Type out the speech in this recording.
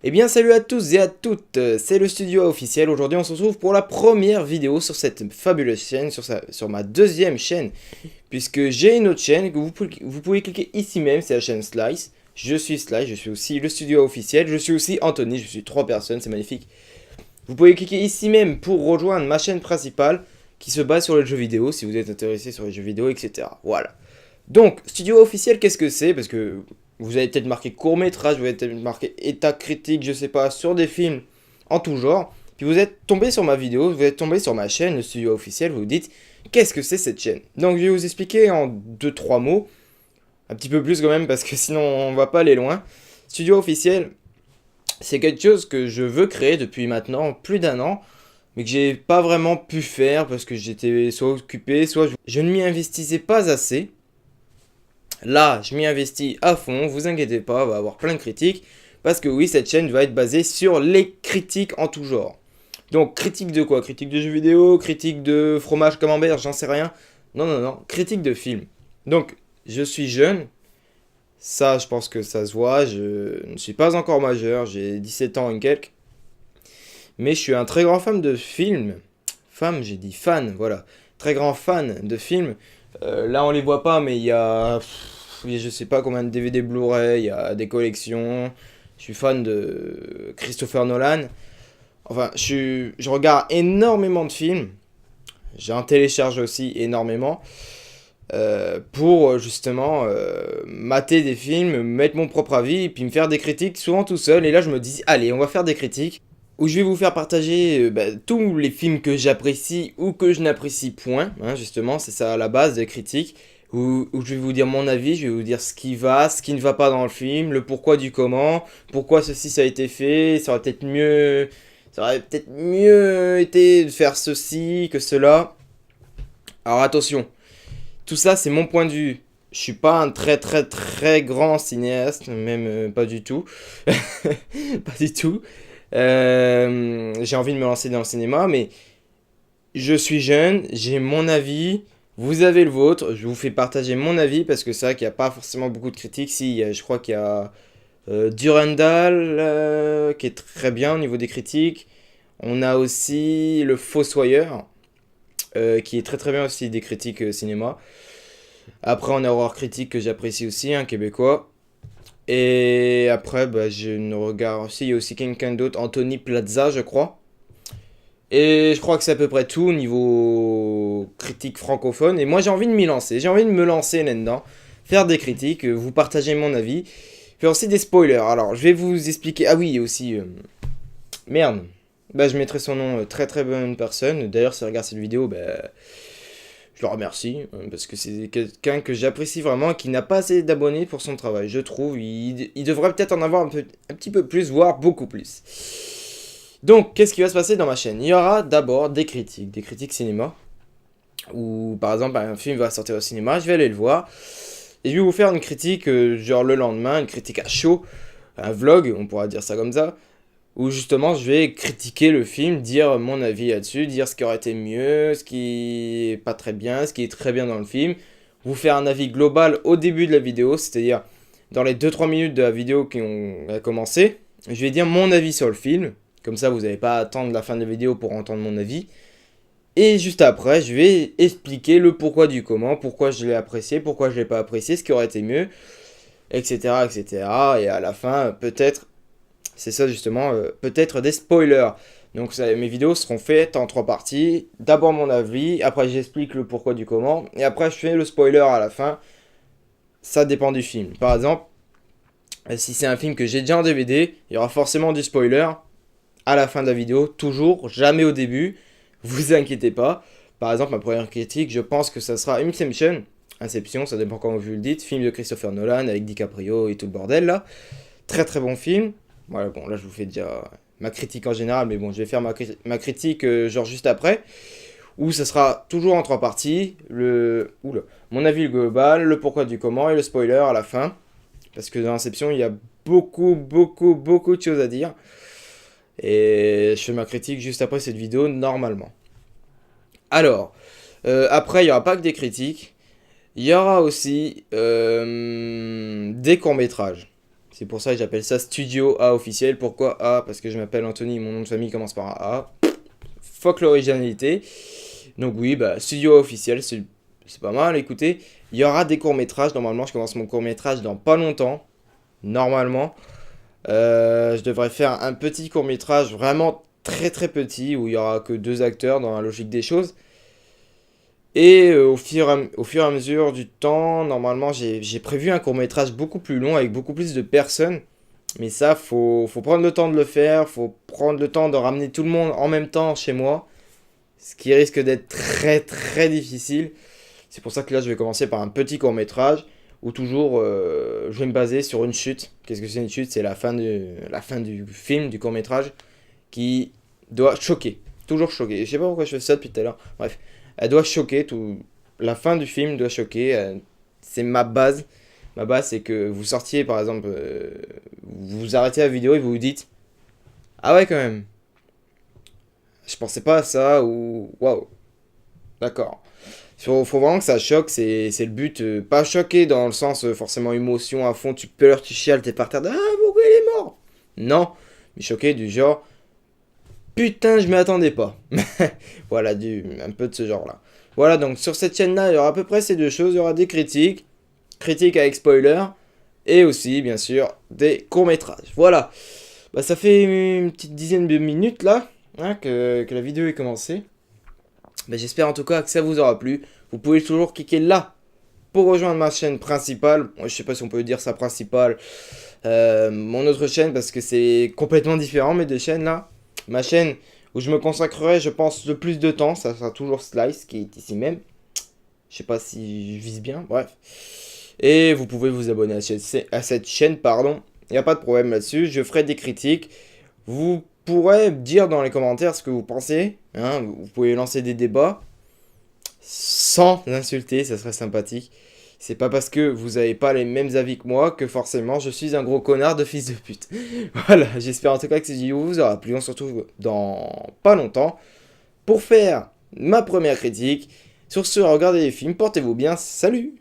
Eh bien salut à tous et à toutes, c'est le studio officiel. Aujourd'hui on se retrouve pour la première vidéo sur cette fabuleuse chaîne, sur ma deuxième chaîne. Puisque j'ai une autre chaîne que vous pouvez cliquer ici même, c'est la chaîne Slice. Je suis Slice, je suis aussi le studio officiel, je suis aussi Anthony, je suis trois personnes, c'est magnifique. Vous pouvez cliquer ici même pour rejoindre ma chaîne principale qui se base sur les jeux vidéo, si vous êtes intéressé sur les jeux vidéo, etc. Voilà. Donc, studio officiel, qu'est-ce que c'est? Parce que vous avez peut-être marqué court-métrage, vous avez peut-être marqué état critique, je sais pas, sur des films en tout genre. Puis vous êtes tombé sur ma vidéo, vous êtes tombé sur ma chaîne, le studio officiel, vous vous dites, qu'est-ce que c'est cette chaîne? Donc je vais vous expliquer en deux trois mots, un petit peu plus quand même, parce que sinon on va pas aller loin. Studio officiel, c'est quelque chose que je veux créer depuis maintenant plus d'un an, mais que j'ai pas vraiment pu faire parce que j'étais soit occupé, soit je ne m'y investissais pas assez. Là, je m'y investis à fond, vous inquiétez pas, on va avoir plein de critiques. Parce que oui, cette chaîne va être basée sur les critiques en tout genre. Donc, critique de quoi? Critique de jeux vidéo, critique de fromage camembert, j'en sais rien. Non, non, non, critique de film. Donc, je suis jeune, ça je pense que ça se voit, je ne suis pas encore majeur, j'ai 17 ans et quelques. Mais je suis un très grand fan de films. Femme, j'ai dit fan, voilà. Très grand fan de films. Là, on les voit pas, mais il y a je sais pas combien de DVD Blu-ray, il y a des collections. Je suis fan de Christopher Nolan. Enfin, je regarde énormément de films. J'en télécharge aussi énormément. Pour justement mater des films, mettre mon propre avis, et puis me faire des critiques, souvent tout seul. Et là, je me dis, allez, on va faire des critiques où je vais vous faire partager tous les films que j'apprécie ou que je n'apprécie point, hein, justement, c'est ça à la base des critiques, où je vais vous dire mon avis, je vais vous dire ce qui va, ce qui ne va pas dans le film, le pourquoi du comment, pourquoi ceci ça a été fait, ça aurait peut-être mieux été de faire ceci que cela. Alors attention, tout ça c'est mon point de vue. Je suis pas un très très très grand cinéaste, même pas du tout. Pas du tout. J'ai envie de me lancer dans le cinéma, mais je suis jeune, j'ai mon avis, vous avez le vôtre, je vous fais partager mon avis parce que c'est vrai qu'il n'y a pas forcément beaucoup de critiques. Si, je crois qu'il y a Durandal qui est très bien au niveau des critiques. On a aussi Le Fossoyeur qui est très très bien aussi des critiques cinéma. Après, on a Horror Critique que j'apprécie aussi, un québécois. Et après, bah, je ne regarde aussi, il y a aussi quelqu'un d'autre, Anthony Plaza, je crois. Et je crois que c'est à peu près tout au niveau critique francophone. Et moi, j'ai envie de m'y lancer. J'ai envie de me lancer là-dedans. Faire des critiques, vous partager mon avis. Faire aussi des spoilers. Alors, je vais vous expliquer. Ah oui, il y a aussi. Merde. Bah, je mettrai son nom, très très bonne personne. D'ailleurs, si regarde cette vidéo, bah, je le remercie. Parce que c'est quelqu'un que j'apprécie vraiment et qui n'a pas assez d'abonnés pour son travail. Je trouve. Il devrait peut-être en avoir un petit peu plus, voire beaucoup plus. Donc, qu'est-ce qui va se passer dans ma chaîne? Il y aura d'abord des critiques cinéma, où par exemple un film va sortir au cinéma, je vais aller le voir, et je vais vous faire une critique genre le lendemain, une critique à chaud, un vlog, on pourra dire ça comme ça, où justement je vais critiquer le film, dire mon avis là-dessus, dire ce qui aurait été mieux, ce qui est pas très bien, ce qui est très bien dans le film, vous faire un avis global au début de la vidéo, c'est-à-dire dans les 2-3 minutes de la vidéo qui ont commencé, je vais dire mon avis sur le film. Comme ça, vous n'avez pas à attendre la fin de la vidéo pour entendre mon avis. Et juste après, je vais expliquer le pourquoi du comment, pourquoi je l'ai apprécié, pourquoi je l'ai pas apprécié, ce qui aurait été mieux, etc., etc. Et à la fin, peut-être, c'est ça justement, peut-être des spoilers. Donc mes vidéos seront faites en trois parties. D'abord mon avis, après j'explique le pourquoi du comment, et après je fais le spoiler à la fin. Ça dépend du film. Par exemple, si c'est un film que j'ai déjà en DVD, il y aura forcément du spoiler à la fin de la vidéo, toujours, jamais au début. Vous inquiétez pas. Par exemple, ma première critique, je pense que ça sera Inception. Inception, ça dépend comment vous le dites. Film de Christopher Nolan avec DiCaprio et tout le bordel là. Très très bon film. Voilà, bon, là je vous fais déjà ma critique en général, mais bon, je vais faire ma critique genre juste après. Où ça sera toujours en trois parties. Mon avis global, le pourquoi du comment et le spoiler à la fin. Parce que dans Inception, il y a beaucoup, beaucoup, beaucoup de choses à dire. Et je fais ma critique juste après cette vidéo, normalement. Alors, après, il n'y aura pas que des critiques. Il y aura aussi des courts-métrages. C'est pour ça que j'appelle ça Studio A officiel. Pourquoi A? Parce que je m'appelle Anthony, mon nom de famille commence par un A. Fuck l'originalité. Donc oui, bah Studio A officiel, c'est pas mal, écoutez. Il y aura des courts-métrages, normalement je commence mon court-métrage dans pas longtemps. Normalement. Je devrais faire un petit court-métrage vraiment très très petit où il y aura que 2 acteurs dans la logique des choses. Et au fur et à mesure du temps, normalement, j'ai prévu un court-métrage beaucoup plus long avec beaucoup plus de personnes. Mais ça, faut prendre le temps de le faire, faut prendre le temps de ramener tout le monde en même temps chez moi. Ce qui risque d'être très très difficile. C'est pour ça que là, je vais commencer par un petit court-métrage où toujours je vais me baser sur une chute. Qu'est-ce que c'est une chute? C'est la fin du film, du court-métrage, qui doit choquer. Toujours choquer. Je sais pas pourquoi je fais ça depuis tout à l'heure. Bref. Elle doit choquer, la fin du film doit choquer. C'est ma base. Ma base, c'est que vous sortiez, par exemple, vous arrêtez la vidéo et vous vous dites, ah ouais, quand même. Je pensais pas à ça, ou waouh. D'accord. Faut vraiment que ça choque, c'est le but. Pas choquer dans le sens forcément émotion à fond, tu pleures, tu chiales, t'es par terre, ah pourquoi il est mort? Non, mais choqué du genre, putain, je m'y attendais pas. Voilà, un peu de ce genre-là. Voilà, donc sur cette chaîne-là, il y aura à peu près ces 2 choses. Il y aura des critiques avec spoiler, et aussi, bien sûr, des courts-métrages. Voilà. Bah, ça fait une petite dizaine de minutes, là, hein, que la vidéo est commencée. Bah, j'espère en tout cas que ça vous aura plu. Vous pouvez toujours cliquer là pour rejoindre ma chaîne principale. Moi, je sais pas si on peut dire ça principale. Mon autre chaîne, parce que c'est complètement différent, mes 2 chaînes, là. Ma chaîne où je me consacrerai, je pense, le plus de temps, ça sera toujours Slice, qui est ici même. Je sais pas si je vise bien, bref. Et vous pouvez vous abonner à cette chaîne, pardon. Il n'y a pas de problème là-dessus, je ferai des critiques. Vous pourrez dire dans les commentaires ce que vous pensez. Hein, vous pouvez lancer des débats. Sans insulter, ça serait sympathique. C'est pas parce que vous avez pas les mêmes avis que moi que forcément je suis un gros connard de fils de pute. Voilà, j'espère en tout cas que cette vidéo vous aura plu. On se retrouve dans pas longtemps pour faire ma première critique. Sur ce, regardez les films, portez-vous bien, salut!